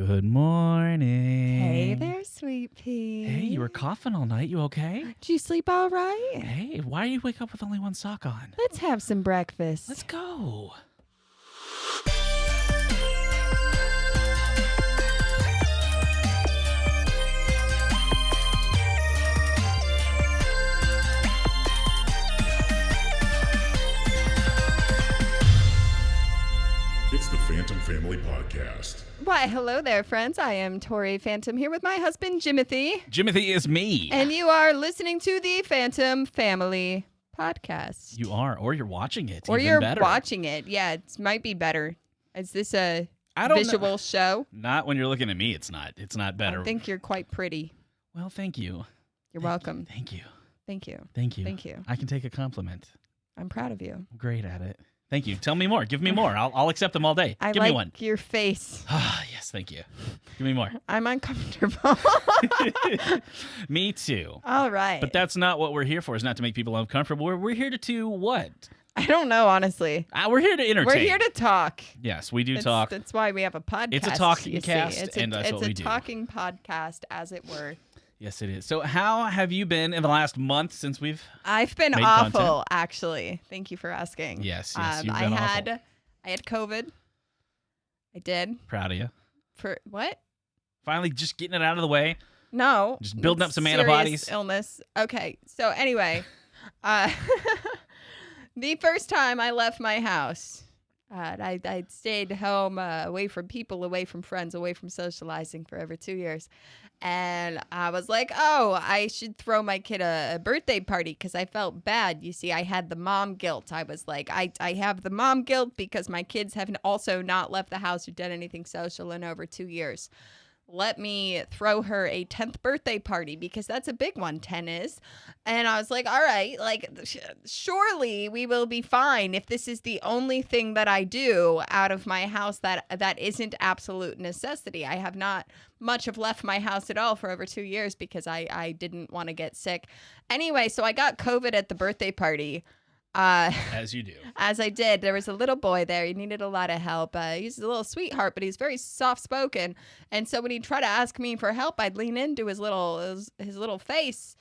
Good morning. Hey there, sweet pea. Hey, you were coughing all night. You okay? Did you sleep all right? Hey, why do you wake up with only one sock on? Let's have some breakfast. Let's go. It's the Phantom Family Podcast. Why, hello there, friends. I am Tori Phantom here with my husband, Jimothy. Jimothy is me. And you are listening to the Phantom Family Podcast. You are, or you're watching it. Or even you're better. watching it. Yeah, it might be better. Is this a I don't visual know. show? Not when you're looking at me. It's not. It's not better. I think you're quite pretty. Well, thank you. You're welcome. Thank you. Thank you. Thank you. Thank you. I can take a compliment. I'm proud of you. I'm great at it. Thank you. Tell me more. Give me more. I'll accept them all day. I Give like me one. your face. Ah, yes, thank you. Give me more. I'm uncomfortable. Me too. All right. But that's not what we're here for, is not to make people uncomfortable. We're here to do what? I don't know, honestly. We're here to entertain. We're here to talk. Yes, we do talk. That's why we have a podcast. It's a talking you see. cast, and that's what we do. It's a talking podcast, as it were. Yes, it is. So how have you been in the last month since we've... I've been made awful, content? actually. Thank you for asking. Yes, you've been I awful. had COVID. I did. Proud of you. For what? Finally just getting it out of the way. No. Just building up some serious antibodies. Illness. Okay. So anyway, the first time I left my house, I stayed home away from people, away from friends, away from socializing for over 2 years. And I was like, oh, I should throw my kid a birthday party because I felt bad. You see, I had the mom guilt. I was like, I have the mom guilt because my kids have also not left the house or done anything social in over 2 years. Let me throw her a 10th birthday party because that's a big one, 10 is. And I was like, all right, like, surely we will be fine if this is the only thing that I do out of my house that isn't absolute necessity. I have not much have left my house at all for over 2 years because I didn't want to get sick. Anyway, so I got COVID at the birthday party. As you do. As I did. There was a little boy there. He needed a lot of help. He's a little sweetheart, but he's very soft-spoken. And so when he'd try to ask me for help, I'd lean into his little face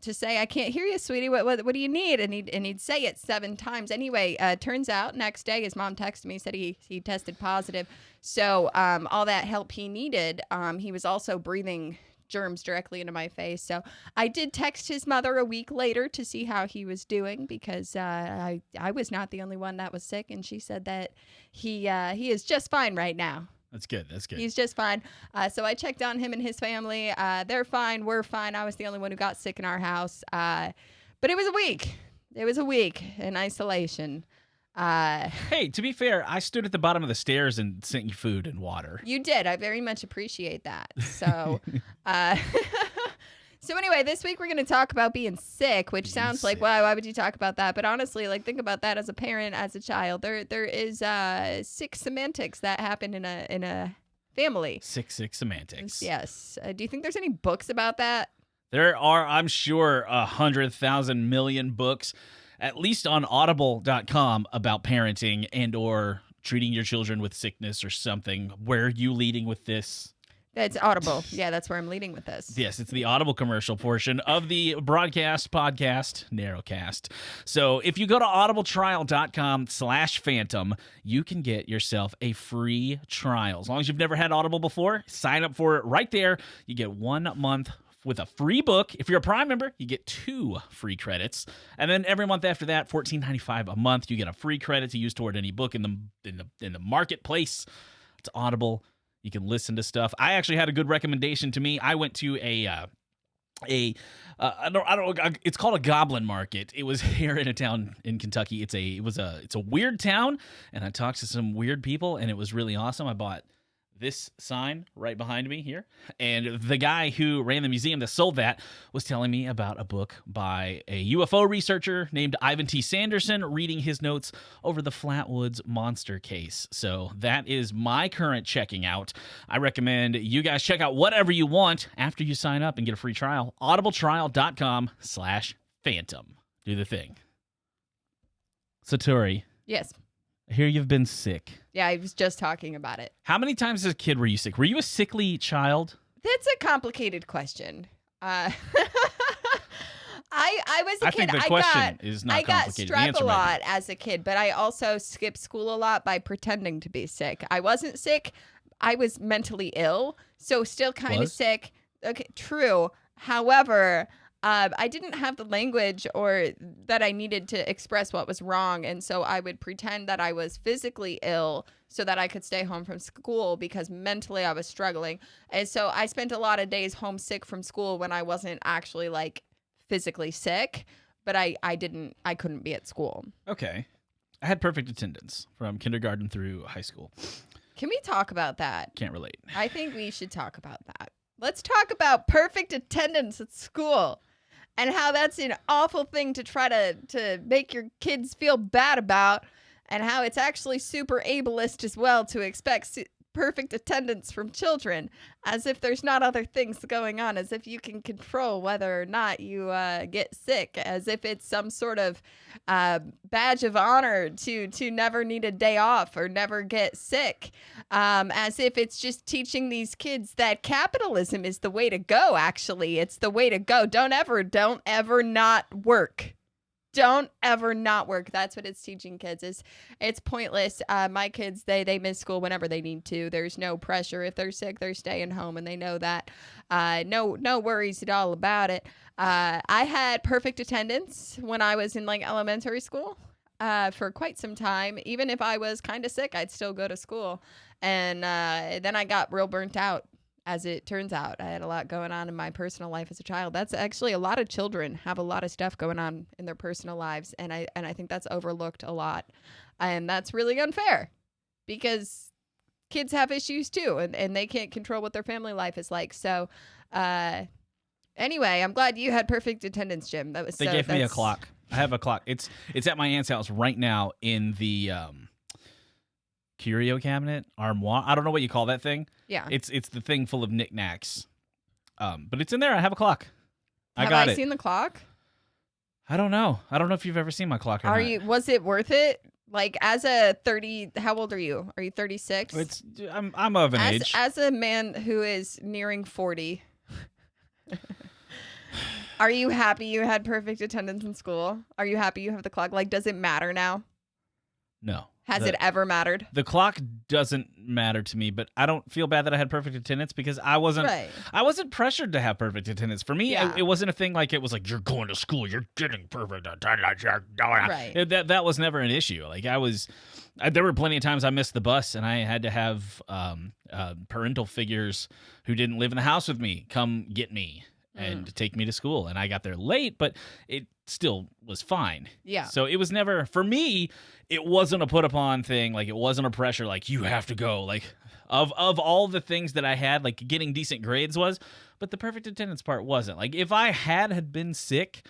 to say, I can't hear you, sweetie. What do you need? And he'd say it 7 times. Anyway, turns out next day his mom texted me, said he tested positive. So all that help he needed, he was also breathing germs directly into my face. So I did text his mother a week later to see how he was doing because I was not the only one that was sick, and she said that he is just fine right now. That's good. That's good. He's just fine. So I checked on him and his family. They're fine. We're fine. I was the only one who got sick in our house. But it was a week. It was a week in isolation. Hey, to be fair, I stood at the bottom of the stairs and sent you food and water. You did. I very much appreciate that. So, so anyway, this week we're going to talk about being sick, which sounds like, why would you talk about that? But honestly, like, think about that as a parent, as a child. There is sick semantics that happen in a family. Sick semantics. Yes. Do you think there's any books about that? There are, I'm sure, 100,000 million books, at least on audible.com, about parenting and or treating your children with sickness or something. Where are you leading with this? It's Audible. Yeah, that's where I'm leading with this. Yes, it's the Audible commercial portion of the broadcast podcast, Narrowcast. So if you go to audibletrial.com/phantom, you can get yourself a free trial. As long as you've never had Audible before, sign up for it right there. You get 1 month with a free book. If you're a Prime member, you get 2 free credits. And then every month after that, $14.95 a month, you get a free credit to use toward any book in the marketplace. It's Audible. You can listen to stuff. I actually had a good recommendation to me. I went to I don't know. It's called a Goblin Market. It was here in a town in Kentucky. It's a weird town, and I talked to some weird people, and it was really awesome. I bought this sign right behind me here, and the guy who ran the museum that sold that was telling me about a book by a UFO researcher named Ivan T. Sanderson, reading his notes over the Flatwoods monster case. So that is my current checking out. I recommend you guys check out whatever you want after you sign up and get a free trial. audibletrial.com/phantom. Do the thing. So Tori, Yes. I hear you've been sick. Yeah, I was just talking about it. How many times as a kid were you sick? Were you a sickly child? That's a complicated question. I was a I kid. think the question is not I got complicated. The strep answer a might lot as a kid, but I also skipped school a lot by pretending to be sick. I wasn't sick. I was mentally ill, so still kind of Was? sick. Okay, true. However, I didn't have the language or that I needed to express what was wrong, and so I would pretend that I was physically ill so that I could stay home from school because mentally I was struggling. And so I spent a lot of days homesick from school when I wasn't actually like physically sick, but I couldn't be at school. Okay. I had perfect attendance from kindergarten through high school. Can we talk about that? Can't relate. I think we should talk about that. Let's talk about perfect attendance at school and how that's an awful thing to try to make your kids feel bad about, and how it's actually super ableist as well to expect perfect attendance from children, as if there's not other things going on, as if you can control whether or not you get sick, as if it's some sort of badge of honor to never need a day off or never get sick, as if it's just teaching these kids that capitalism is the way to go. Actually, it's the way to go. Don't ever not work. Don't ever not work. That's what it's teaching kids. It's pointless. My kids, they miss school whenever they need to. There's no pressure. If they're sick, they're staying home, and they know that. No worries at all about it. I had perfect attendance when I was in like elementary school for quite some time. Even if I was kind of sick, I'd still go to school. And then I got real burnt out. As it turns out, I had a lot going on in my personal life as a child. That's actually a lot of children have a lot of stuff going on in their personal lives, and I think that's overlooked a lot, and that's really unfair because kids have issues too, and they can't control what their family life is like. So, anyway, I'm glad you had perfect attendance, Jim. That was They gave me a clock. I have a clock. It's at my aunt's house right now in the curio cabinet, armoire. I don't know what you call that thing. Yeah, It's the thing full of knickknacks. But it's in there. I have a clock. Have got I it. seen the clock? I don't know. I don't know if you've ever seen my clock or not. Was it worth it? Like as a 30, how old are you? Are you 36? I'm of an age. As a man who is nearing 40, are you happy you had perfect attendance in school? Are you happy you have the clock? Like, does it matter now? No. Has it ever mattered? The clock doesn't matter to me, but I don't feel bad that I had perfect attendance because I wasn't pressured to have perfect attendance. For me, Yeah. it wasn't a thing like it was like, you're going to school, you're getting perfect attendance. Right. That was never an issue. Like there were plenty of times I missed the bus and I had to have parental figures who didn't live in the house with me come get me and take me to school. And I got there late, but it still was fine. Yeah. So it was never, for me, it wasn't a put upon thing. Like it wasn't a pressure, like you have to go. Like of all the things that I had, like getting decent grades was, but the perfect attendance part wasn't. Like if I had been sick,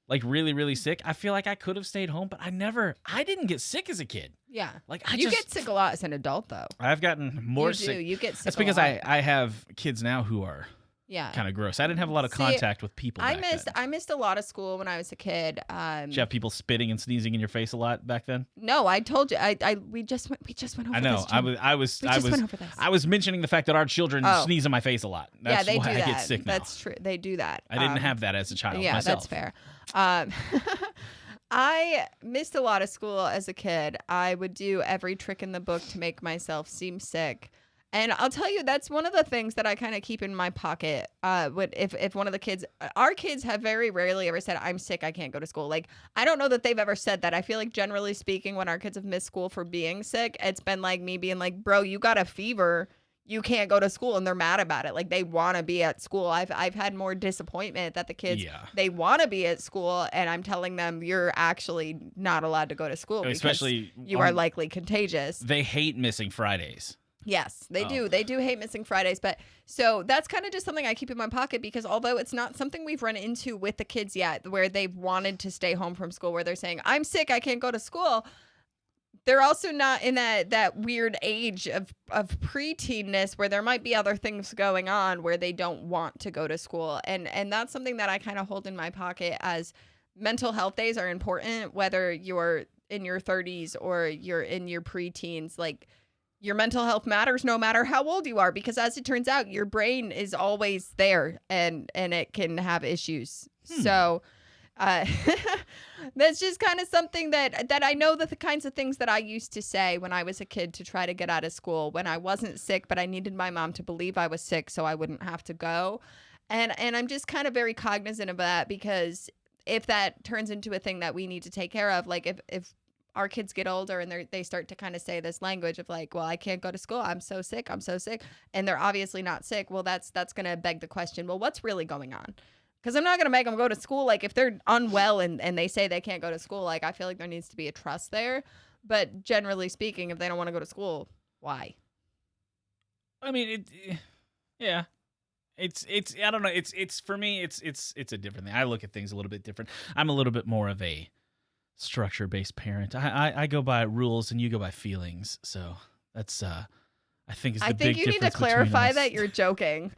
like really, really sick, I feel like I could have stayed home, but I didn't get sick as a kid. Yeah. Like you get sick a lot as an adult, though. I've gotten more You sick. do. You get sick That's a because lot. I have kids now who are kind of gross. I didn't have a lot of contact with people back then. I missed a lot of school when I was a kid. Did you have people spitting and sneezing in your face a lot back then? No, I told you. We just went over I know. this. Jim. Went over this. I was mentioning the fact that our children sneeze in my face a lot. That's they why do I that. get sick now. That's true. They do that. I didn't have that as a child Yeah, myself. that's fair. I missed a lot of school as a kid. I would do every trick in the book to make myself seem sick. And I'll tell you, that's one of the things that I kind of keep in my pocket. If one of the kids, our kids have very rarely ever said, I'm sick, I can't go to school. Like, I don't know that they've ever said that. I feel like generally speaking, when our kids have missed school for being sick, it's been like me being like, bro, you got a fever, you can't go to school, and they're mad about it. Like, they want to be at school. I've had more disappointment that the kids, they want to be at school, and I'm telling them you're actually not allowed to go to school Especially because you are likely contagious. They hate missing Fridays. Yes, they do. They do hate missing Fridays. But so that's kind of just something I keep in my pocket because although it's not something we've run into with the kids yet, where they've wanted to stay home from school, where they're saying, I'm sick, I can't go to school. They're also not in that weird age of preteenness where there might be other things going on where they don't want to go to school. And that's something that I kind of hold in my pocket as mental health days are important, whether you're in your 30s or you're in your preteens, like your mental health matters no matter how old you are, because as it turns out, your brain is always there and it can have issues. So that's just kind of something that I know, that the kinds of things that I used to say when I was a kid to try to get out of school when I wasn't sick, but I needed my mom to believe I was sick so I wouldn't have to go. And I'm just kind of very cognizant of that, because if that turns into a thing that we need to take care of, like if our kids get older and they start to kind of say this language of like, well, I can't go to school, I'm so sick, and they're obviously not sick, well, that's going to beg the question, well, what's really going on? Because I'm not going to make them go to school. Like, if they're unwell and they say they can't go to school, like, I feel like there needs to be a trust there. But generally speaking, if they don't want to go to school, why? I mean, yeah. It's I don't know. It's for me, it's a different thing. I look at things a little bit different. I'm a little bit more of a structure-based parent. I go by rules and you go by feelings. So that's I think is the big difference. I think you need to clarify that you're joking.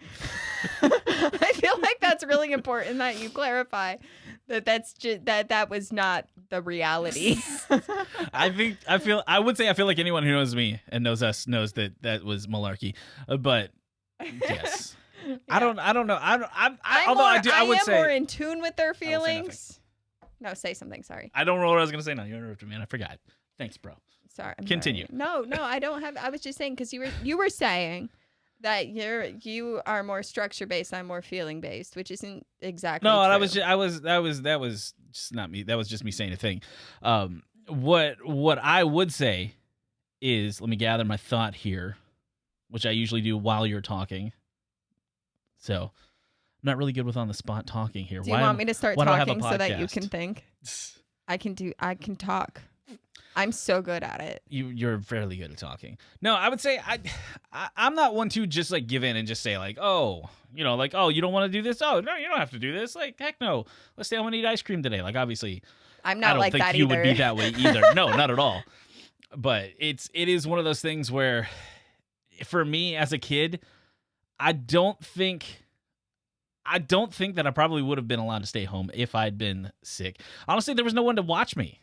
I feel like that's really important that you clarify that's just that was not the reality. I would say I feel like anyone who knows me and knows us knows that was malarkey. But yes. Yeah. I don't know. I would say more in tune with their feelings. No, say something. Sorry. I don't know what I was going to say now. You interrupted me and I forgot. Thanks, bro. Sorry. Continue. Sorry. No, I don't have. I was just saying, because you were saying that you are more structure based, I'm more feeling based, which isn't exactly no. True. That was just not me. That was just me saying a thing. What I would say is, let me gather my thought here, which I usually do while you're talking. So I'm not really good with on the spot talking here. Do you want me to start talking so that you can think? I can talk. I'm so good at it. You're fairly good at talking. No, I would say I'm not one to just like give in and just say like, oh, you don't want to do this. Oh, no, you don't have to do this. Like, heck no. Let's stay home and eat ice cream today. Like, obviously, I'm not like that either. I don't think you would be that way either. No, not at all. But it is one of those things where, for me as a kid, I don't think that I probably would have been allowed to stay home if I'd been sick. Honestly, there was no one to watch me.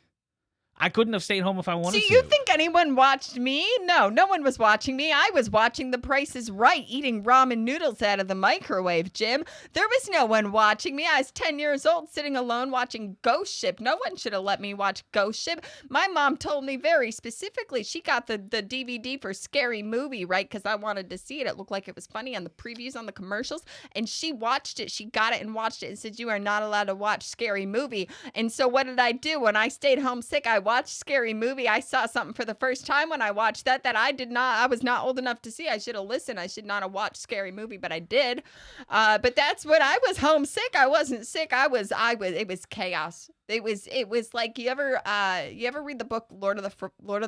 I couldn't have stayed home if I wanted to. Do you think anyone watched me? No one was watching me. I was watching The Price is Right, eating ramen noodles out of the microwave, Jim. There was no one watching me. I was 10 years old, sitting alone watching Ghost Ship. No one should have let me watch Ghost Ship. My mom told me very specifically, she got the DVD for Scary Movie, right? Because I wanted to see it. It looked like it was funny on the previews, on the commercials. And she watched it. She got it and watched it and said, you are not allowed to watch Scary Movie. And so what did I do? When I stayed home sick, I watched Scary Movie. I saw something for the first time when I watched that I was not old enough to see. I should have listened. I should not have watched Scary Movie, but I did. But that's when I was homesick. I wasn't sick. It was chaos. It was like, you ever read the book Lord of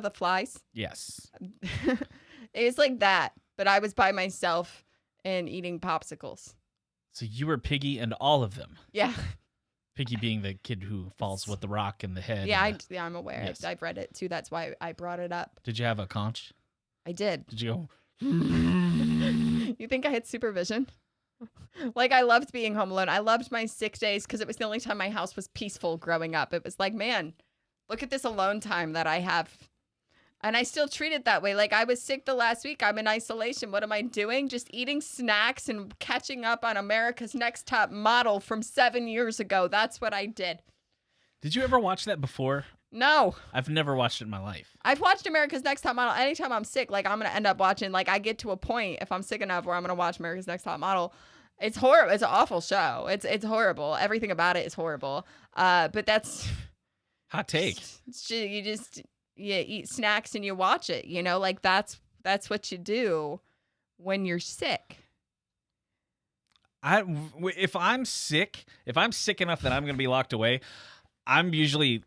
the Flies? Yes. It was like that, but I was by myself and eating popsicles. So you were Piggy and all of them. Yeah. Piggy being the kid who falls with the rock in the head. Yeah, I'm aware. Yes. I've read it too. That's why I brought it up. Did you have a conch? I did. Did you go? You think I had supervision? Like, I loved being home alone. I loved my sick days because it was the only time my house was peaceful growing up. It was like, man, look at this alone time that I have. And I still treat it that way. Like, I was sick the last week. I'm in isolation. What am I doing? Just eating snacks and catching up on America's Next Top Model from 7 years ago. That's what I did. Did you ever watch that before? No. I've never watched it in my life. I've watched America's Next Top Model. Anytime I'm sick, like, I'm going to end up watching, like, I get to a point if I'm sick enough where I'm going to watch America's Next Top Model. It's horrible. It's an awful show. It's horrible. Everything about it is horrible. But that's... Hot take. You eat snacks and you watch it, like that's what you do when you're sick. If I'm sick enough that I'm going to be locked away, I'm usually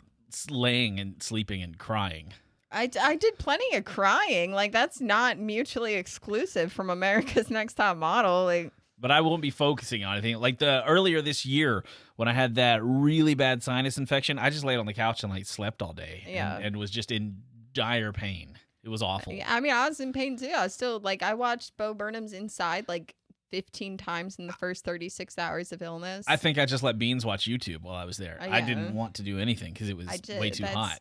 laying and sleeping and crying. I did plenty of crying. Like, that's not mutually exclusive from America's Next Top Model. Like, but I won't be focusing on anything. Like earlier this year when I had that really bad sinus infection, I just laid on the couch and like slept all day. Yeah. And was just in dire pain. It was awful. Yeah, I mean, I was in pain too. I was still like, I watched Bo Burnham's Inside like 15 times in the first 36 hours of illness. I think I just let Beans watch YouTube while I was there. Yeah. I didn't want to do anything because it was way too hot.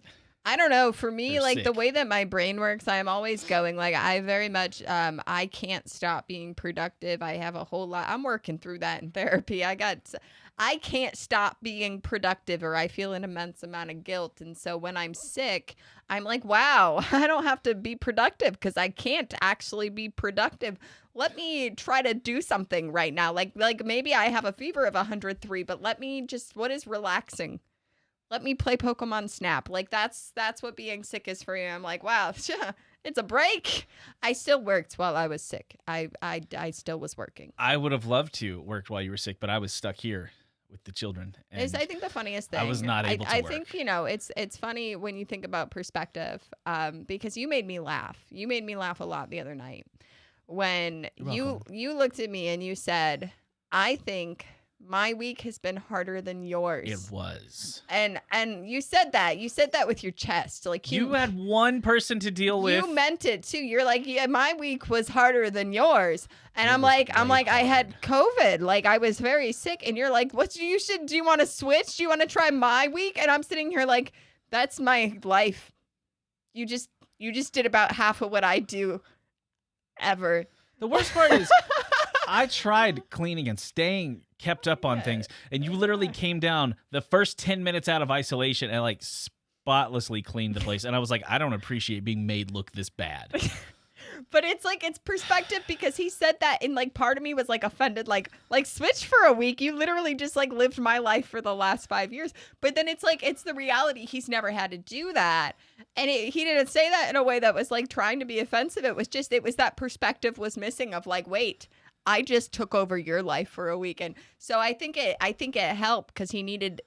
I don't know. For me, Or like the sick. way that my brain works, I'm always going. Like I very much, I can't stop being productive. I have a whole lot. I'm working through that in therapy. I can't stop being productive, or I feel an immense amount of guilt. And so when I'm sick, I'm like, wow, I don't have to be productive because I can't actually be productive. Let me try to do something right now. Like maybe I have a fever of 103, but let me just. What is relaxing? Let me play Pokemon Snap. Like that's what being sick is for you. I'm like, wow, it's a break. I still worked while I was sick. I still was working. I would have loved to worked while you were sick, but I was stuck here with the children. Is And I think the funniest thing. I was not able to I work. think it's funny when you think about perspective, because you made me laugh. You made me laugh a lot the other night when You're you looked at me and you said, "I think my week has been harder than yours." It was. And you said that with your chest, like You had one person to deal with. you meant it too. You're like, yeah, my week was harder than yours. And It I'm was like, way I had hard. COVID. Like I was very sick. And you're like, do you want to switch? Do you want to try my week? And I'm sitting here like, that's my life. You just did about half of what I do ever. The worst part is I tried cleaning and staying kept up on things, and you literally came down the first 10 minutes out of isolation and like spotlessly cleaned the place. And I was like, I don't appreciate being made look this bad. But it's like, it's perspective, because he said that, and like part of me was like offended, like switch for a week. You literally just like lived my life for the last 5 years. But then it's like, it's the reality. He's never had to do that. And he didn't say that in a way that was like trying to be offensive. It was that perspective was missing of like, wait, I just took over your life for a week. And so I think it helped, because he needed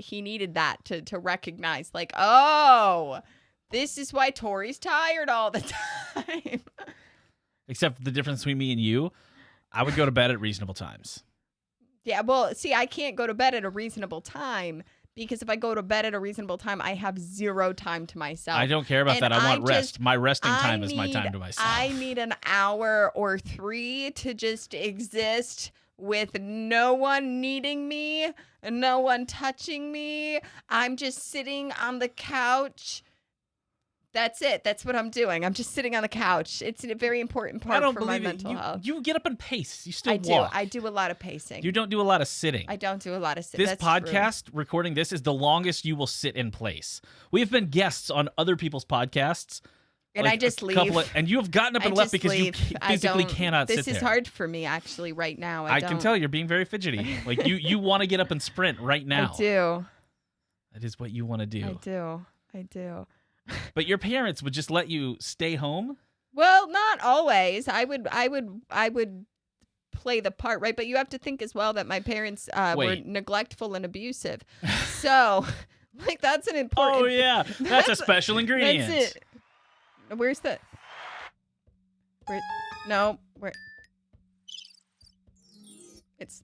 that to recognize like, oh, this is why Tori's tired all the time. Except the difference between me and you, I would go to bed at reasonable times. Yeah, well, see, I can't go to bed at a reasonable time, because if I go to bed at a reasonable time, I have zero time to myself. I don't care about And that. I want I rest. just- My resting time is my time to myself. I need an hour or 3 to just exist with no one needing me, no one touching me. I'm just sitting on the couch. That's it. That's what I'm doing. I'm just sitting on the couch. It's a very important part I don't for my believe it. mental health. You get up and pace. You still I do. walk. I do a lot of pacing. You don't do a lot of sitting. I don't do a lot of sitting. This podcast, recording this, is the longest you will sit in place. We have been guests on other people's podcasts. And like I just a leave. couple of- and you have gotten up and I left just because you leave. physically cannot sit there. This is hard for me, actually, right now. I can tell you're being very fidgety. Like you want to get up and sprint right now. I do. That is what you want to do. I do. But your parents would just let you stay home? Well, not always. I would play the part, right? But you have to think as well that my parents were Wait. neglectful and abusive. So, like, that's an important. Oh yeah, that's a special ingredient. That's it. Where's the? Where? No. Where? It's.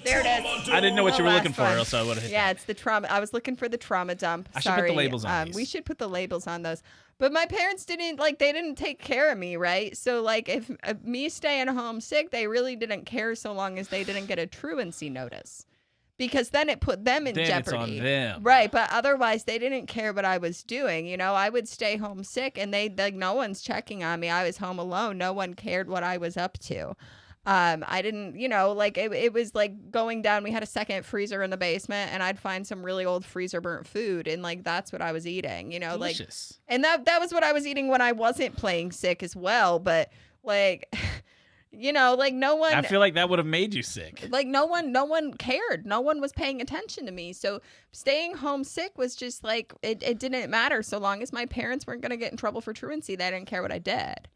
There it is. I didn't know what you were The looking last for, one. else I would have hit Yeah, that. it's the trauma. I was looking for the trauma dump. I should put the Sorry. labels on these. We should put the labels on those. But my parents didn't they didn't take care of me, right? So like if me staying home sick, they really didn't care so long as they didn't get a truancy notice. Because then it put them in Then it's jeopardy. on them. Right, but otherwise they didn't care what I was doing. You know, I would stay home sick and no one's checking on me. I was home alone. No one cared what I was up to. I didn't, like it was like going down. We had a second freezer in the basement, and I'd find some really old freezer burnt food, and like that's what I was eating, Delicious. and that was what I was eating when I wasn't playing sick as well. But like, like no one. I feel like that would have made you sick. Like no one cared. No one was paying attention to me. So staying home sick was just like it didn't matter so long as my parents weren't going to get in trouble for truancy. They didn't care what I did.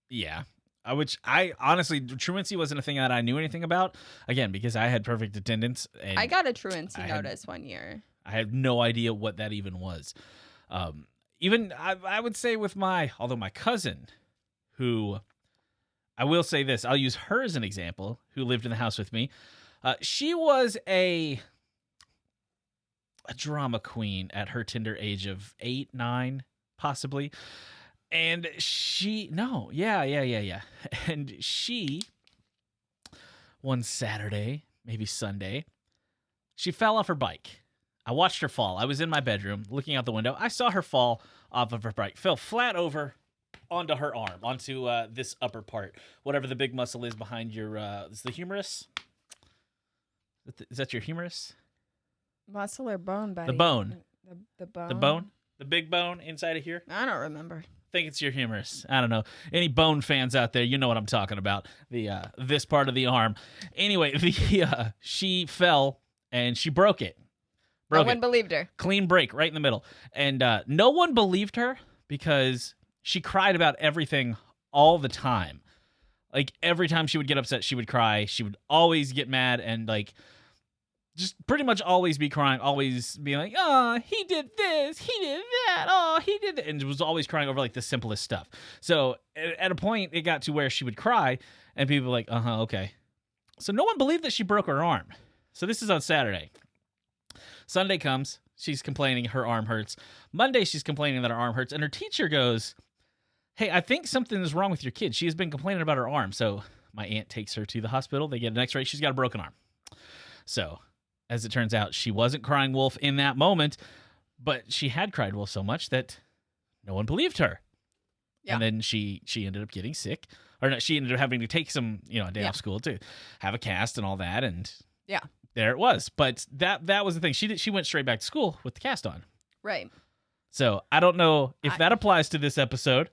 Yeah. Which I honestly, truancy wasn't a thing that I knew anything about. Again, because I had perfect attendance. And I got a truancy I had- notice one year. I had no idea what that even was. Even I would say with although my cousin, who I will say this, I'll use her as an example, who lived in the house with me. She was a drama queen at her tender age of 8, 9, possibly. And yeah. And she, one Saturday, maybe Sunday, she fell off her bike. I watched her fall. I was in my bedroom looking out the window. I saw her fall off of her bike, fell flat over onto her arm, onto this upper part, whatever the big muscle is behind your, is the humerus? Is that your humerus? Muscle or bone, buddy? The bone. The bone? The bone? The big bone inside of here? I don't remember. I think it's your humerus. I don't know. Any bone fans out there, you know what I'm talking about. The this part of the arm. Anyway, she fell and she broke it. No one believed her. Clean break right in the middle. And no one believed her because she cried about everything all the time. Like every time she would get upset, she would cry. She would always get mad and like just pretty much always be crying, always be like, oh, he did this, he did that, oh, he did that. And was always crying over like the simplest stuff. So at a point, it got to where she would cry and people were like, okay. So no one believed that she broke her arm. So this is on Saturday. Sunday comes, she's complaining her arm hurts. Monday, she's complaining that her arm hurts. And her teacher goes, hey, I think something is wrong with your kid. She has been complaining about her arm. So my aunt takes her to the hospital. They get an x-ray. She's got a broken arm. So as it turns out, she wasn't crying wolf in that moment, but she had cried wolf so much that no one believed her. Yeah. And then she ended up getting sick. Or no, she ended up having to take some, a day off school to have a cast and all that. And yeah, there it was. But that was the thing. She went straight back to school with the cast on. Right. So I don't know if that applies to this episode.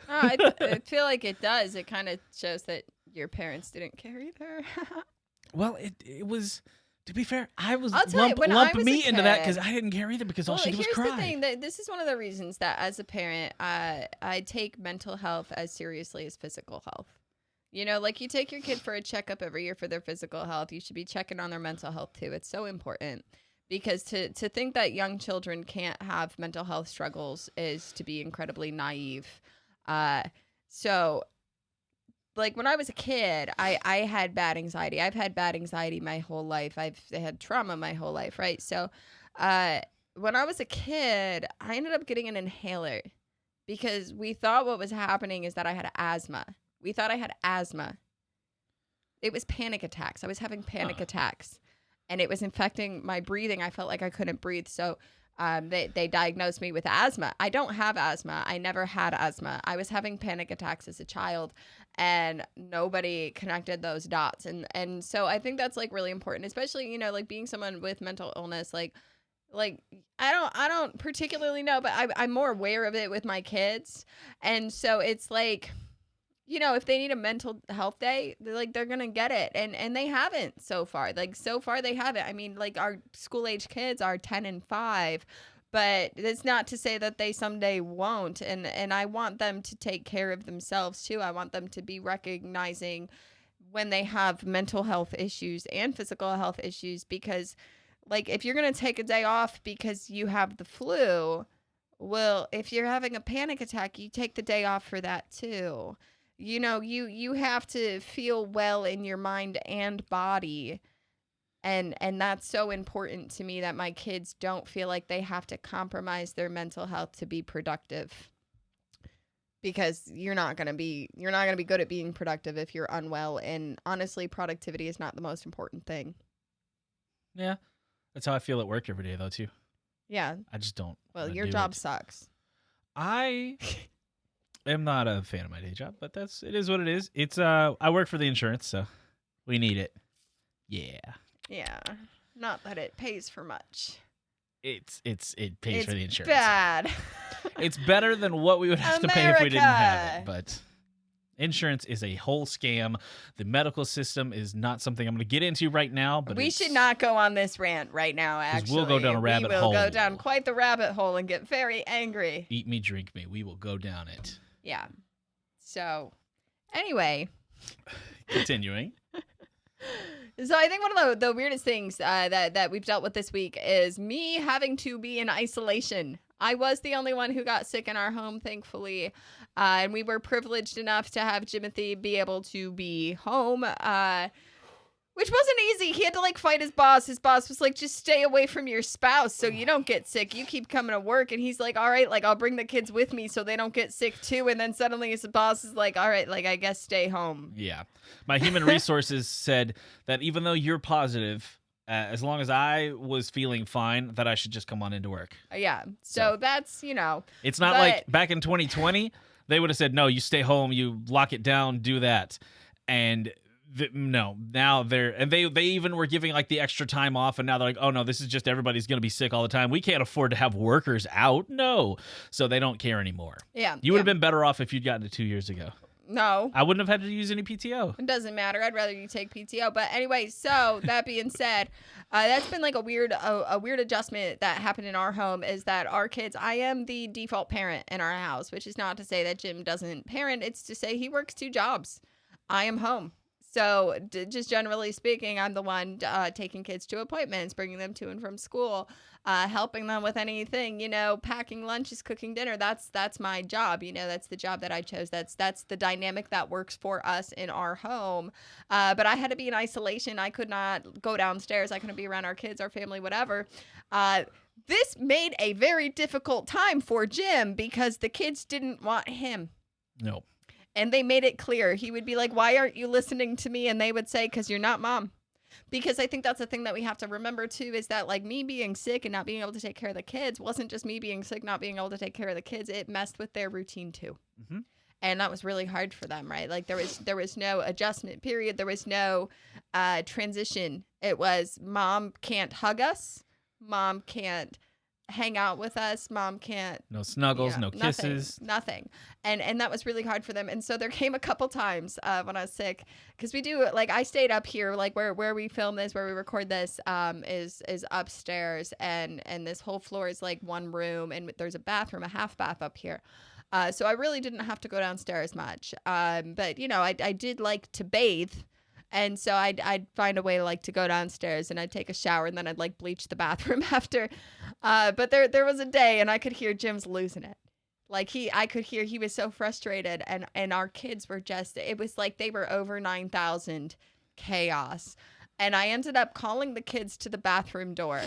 I feel like it does. It kind of shows that your parents didn't care either. Well, it was... To be fair, I was lump me into that because I didn't care either because all she did was cry. Here's the thing. This is one of the reasons that as a parent, I take mental health as seriously as physical health. Like you take your kid for a checkup every year for their physical health. You should be checking on their mental health too. It's so important because to think that young children can't have mental health struggles is to be incredibly naive. So like when I was a kid, I had bad anxiety. I've had bad anxiety my whole life. I've had trauma my whole life, right? So when I was a kid, I ended up getting an inhaler because we thought what was happening is that I had asthma. We thought I had asthma. It was panic attacks. I was having panic attacks, and it was infecting my breathing. I felt like I couldn't breathe, so they diagnosed me with asthma. I don't have asthma. I never had asthma. I was having panic attacks as a child, and nobody connected those dots. And so I think that's like really important, especially, like being someone with mental illness, like I don't particularly know, but I'm more aware of it with my kids. And so it's like, if they need a mental health day, they're going to get it. And they haven't so far. So far they haven't. I mean, our school age kids are 10 and 5, but it's not to say that they someday won't. And I want them to take care of themselves too. I want them to be recognizing when they have mental health issues and physical health issues, because if you're going to take a day off because you have the flu, well, if you're having a panic attack, you take the day off for that too. You have to feel well in your mind and body. And that's so important to me, that my kids don't feel like they have to compromise their mental health to be productive. Because you're not going to be good at being productive if you're unwell. And honestly, productivity is not the most important thing. Yeah. That's how I feel at work every day, though, too. Yeah. I just don't. Well, your job sucks. I am not a fan of my day job, but it is what it is. It's I work for the insurance, so we need it. Yeah. Yeah. Not that it pays for much. It pays for the insurance. It's bad. It's better than what we would have to pay if we didn't have it, but insurance is a whole scam. The medical system is not something I'm going to get into right now. But we should not go on this rant right now, actually. We'll go down a rabbit hole. We will go down quite the rabbit hole and get very angry. Eat me, drink me. We will go down it. Yeah. So, anyway. Continuing. So I think one of the weirdest things that we've dealt with this week is me having to be in isolation. I was the only one who got sick in our home, thankfully. And we were privileged enough to have Jimothy be able to be home, which wasn't easy. He had to fight his boss. His boss was like, just stay away from your spouse so you don't get sick. You keep coming to work. And he's like, all right, I'll bring the kids with me so they don't get sick too. And then suddenly his boss is like, all right, I guess stay home. Yeah. My human resources said that even though you're positive, as long as I was feeling fine, that I should just come on into work. Yeah. So that's, It's not like back in 2020, they would have said, no, you stay home, you lock it down, do that. And no, now they even were giving like the extra time off, and now they're like, oh no, this is just everybody's going to be sick all the time. We can't afford to have workers out. No. So they don't care anymore. Yeah. You would have been better off if you'd gotten it 2 years ago. No. I wouldn't have had to use any PTO. It doesn't matter. I'd rather you take PTO. But anyway, so that being said, that's been like a weird adjustment that happened in our home is that our kids, I am the default parent in our house, which is not to say that Jim doesn't parent. It's to say he works 2 jobs. I am home. So just generally speaking, I'm the one taking kids to appointments, bringing them to and from school, helping them with anything, packing lunches, cooking dinner. That's my job. That's the job that I chose. That's the dynamic that works for us in our home. But I had to be in isolation. I could not go downstairs. I couldn't be around our kids, our family, whatever. This made a very difficult time for Jim because the kids didn't want him. No. And they made it clear. He would be like, why aren't you listening to me? And they would say, because you're not mom. Because I think that's the thing that we have to remember, too, is that like me being sick and not being able to take care of the kids wasn't just me being sick, not being able to take care of the kids. It messed with their routine, too. Mm-hmm. And that was really hard for them, right? Like there was no adjustment period. There was no transition. It was mom can't hug us. Mom can't hang out with us. Mom can't. No snuggles, no kisses. Nothing. And that was really hard for them. And so there came a couple times when I was sick, because we do, like, I stayed up here, like where we film this, where we record this is upstairs. And this whole floor is like one room, and there's a bathroom, a half bath up here. So I really didn't have to go downstairs much. But, I did like to bathe. And so I'd find a way to go downstairs, and I'd take a shower, and then I'd like bleach the bathroom after. But there was a day, and I could hear Jim's losing it. I could hear he was so frustrated, and our kids were it was like they were over 9,000 chaos. And I ended up calling the kids to the bathroom door.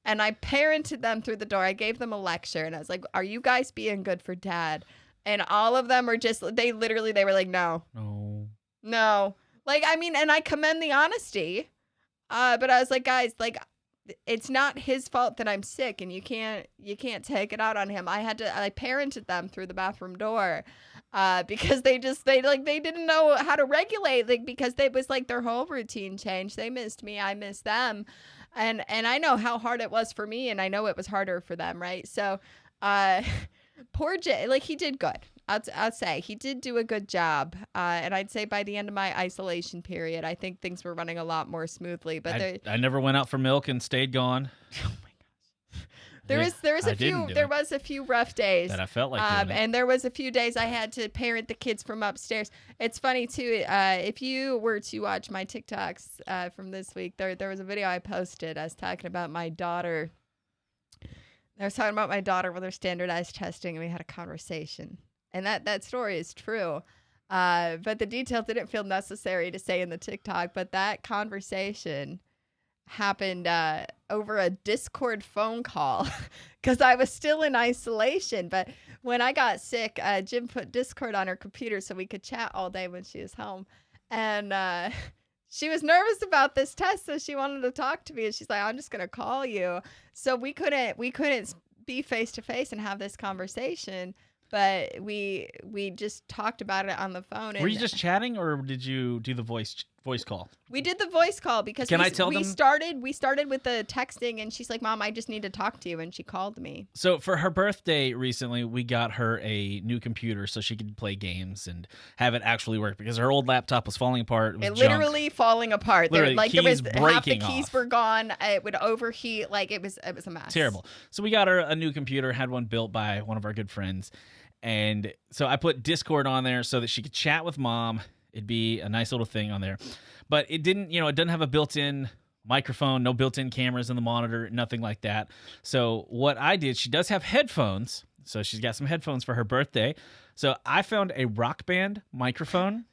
And I parented them through the door. I gave them a lecture, and I was like, are you guys being good for dad? And all of them were they were like, no. No. And I commend the honesty, but I was like, guys, it's not his fault that I'm sick, and you can't take it out on him. I parented them through the bathroom door, because they didn't know how to regulate, because it was like their whole routine changed. They missed me, I missed them, and I know how hard it was for me, and I know it was harder for them, right? So, poor Jay, he did good. I'll say he did do a good job, and I'd say by the end of my isolation period, I think things were running a lot more smoothly. But I never went out for milk and stayed gone. Oh my gosh, there was a few rough days that I felt like doing it. And there was a few days I had to parent the kids from upstairs. It's funny too. If you were to watch my TikToks from this week, there was a video I posted. I was talking about my daughter. I was talking about my daughter with her standardized testing, and we had a conversation. And that story is true. But the details didn't feel necessary to say in the TikTok. But that conversation happened over a Discord phone call because I was still in isolation. But when I got sick, Jim put Discord on her computer so we could chat all day when she was home. And she was nervous about this test, so she wanted to talk to me. And she's like, I'm just going to call you. So we couldn't be face-to-face and have this conversation. But we just talked about it on the phone. Were you just chatting, or did you do the voice call? We did the voice call because we started with the texting, and she's like, Mom, I just need to talk to you. And she called me. So for her birthday recently, we got her a new computer so she could play games and have it actually work, because her old laptop was falling apart. It was literally falling apart. Literally, there was half the keys off. Were gone. It would overheat. It was a mess. Terrible. So we got her a new computer, had one built by one of our good friends. And so I put Discord on there so that she could chat with Mom. It'd be a nice little thing on there. But it didn't, it doesn't have a built-in microphone, no built-in cameras in the monitor, nothing like that. So what I did, she does have headphones. So she's got some headphones for her birthday. So I found a Rock Band microphone.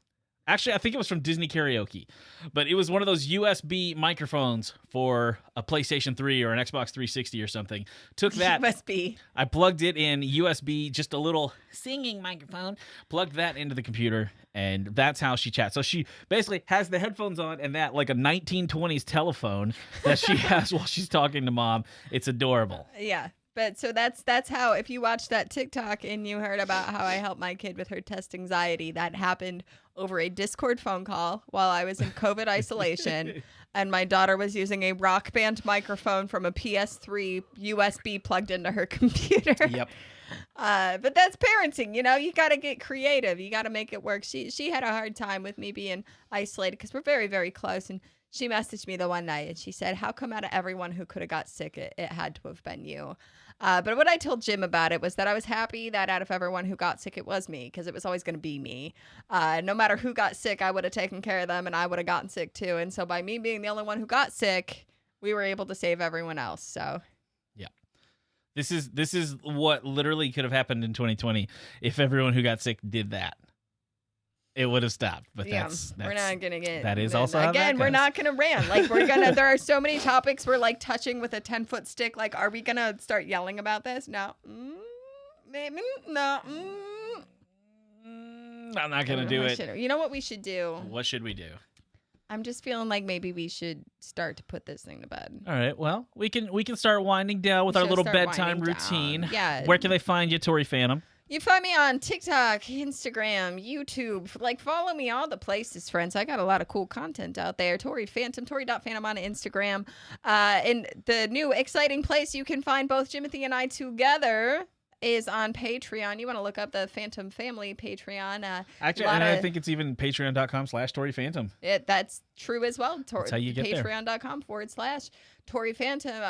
Actually, I think it was from Disney Karaoke, but it was one of those USB microphones for a PlayStation 3 or an Xbox 360 or something. Took that. USB. I plugged it in USB, just a little singing microphone, plugged that into the computer, and that's how she chats. So she basically has the headphones on and that like a 1920s telephone that she has while she's talking to mom. It's adorable. Yeah. But so that's how, if you watched that TikTok and you heard about how I helped my kid with her test anxiety, that happened over a Discord phone call while I was in COVID isolation. And my daughter was using a Rock Band microphone from a PS3 USB plugged into her computer. Yep. But that's parenting, you know, you got to get creative. You got to make it work. She had a hard time with me being isolated because we're very, very close. And she messaged me the one night and she said, how come out of everyone who could have got sick, it had to have been you? But what I told Jim about it was that I was happy that out of everyone who got sick, it was me, because it was always going to be me. No matter who got sick, I would have taken care of them and I would have gotten sick too. And so by me being the only one who got sick, we were able to save everyone else. So yeah, this is what literally could have happened in 2020 if everyone who got sick did that. It would have stopped, but that's we're not gonna get. That is also how again. that We're goes. not gonna rant. Like we're gonna. There are so many topics we're like touching with a 10-foot stick. Like, are we gonna start yelling about this? No. Maybe no. I'm not gonna do it. You know what we should do? What should we do? I'm just feeling like maybe we should start to put this thing to bed. All right. Well, we can start winding down with our little bedtime routine. Yeah. Where can they find you, Tori Phantom? You find me on TikTok, Instagram, YouTube. Like, follow me all the places, friends. I got a lot of cool content out there. Tori Phantom, Tori.Phantom on Instagram. And the new exciting place you can find both Jimothy and I together is on Patreon. You want to look up the Phantom Family Patreon. Actually, and I think it's even patreon.com/Tori Phantom. That's true as well. That's how you get there. Patreon.com/Tori Phantom.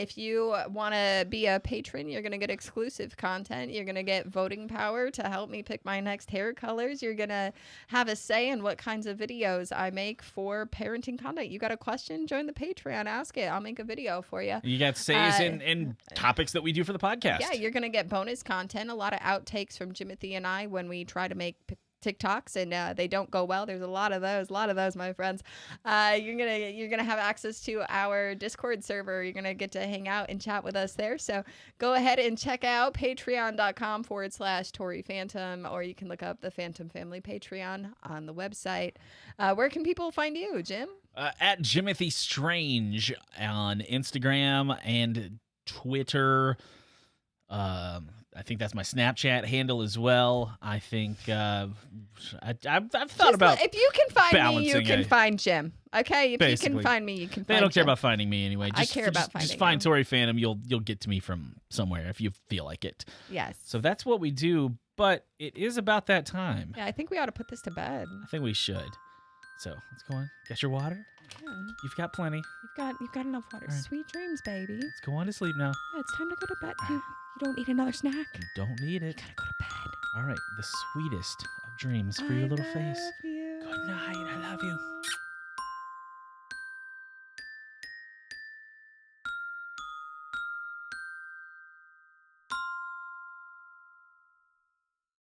If you want to be a patron, you're going to get exclusive content. You're going to get voting power to help me pick my next hair colors. You're going to have a say in what kinds of videos I make for parenting content. You got a question? Join the Patreon. Ask it. I'll make a video for you. You got says in topics that we do for the podcast. Yeah, you're going to get bonus content, a lot of outtakes from Jimothy and I when we try to make TikToks and they don't go well. There's a lot of those, my friends. You're gonna have access to our Discord server. You're gonna get to hang out and chat with us there. So go ahead and check out patreon.com/Tori Phantom, or you can look up the Phantom Family Patreon on the website. Where can people find you, Jim? At Jimothy Strange on Instagram and Twitter. I think that's my Snapchat handle as well. I think I've thought about. If you can find me, you can it. find Jim. Okay, if Basically. you can find me, you can. They find don't care Jim. about finding me anyway. I care about finding Just find you. Tori Phantom. You'll get to me from somewhere if you feel like it. Yes. So that's what we do. But it is about that time. Yeah, I think we ought to put this to bed. I think we should. So let's go on. Get your water. Yeah. You've got plenty. You've got enough water. All right. Sweet dreams, baby. Let's go on to sleep now. Yeah, it's time to go to bed. You don't need another snack. You don't need it. You gotta go to bed. All right. The sweetest of dreams for your little face. Love you. Good night. I love you.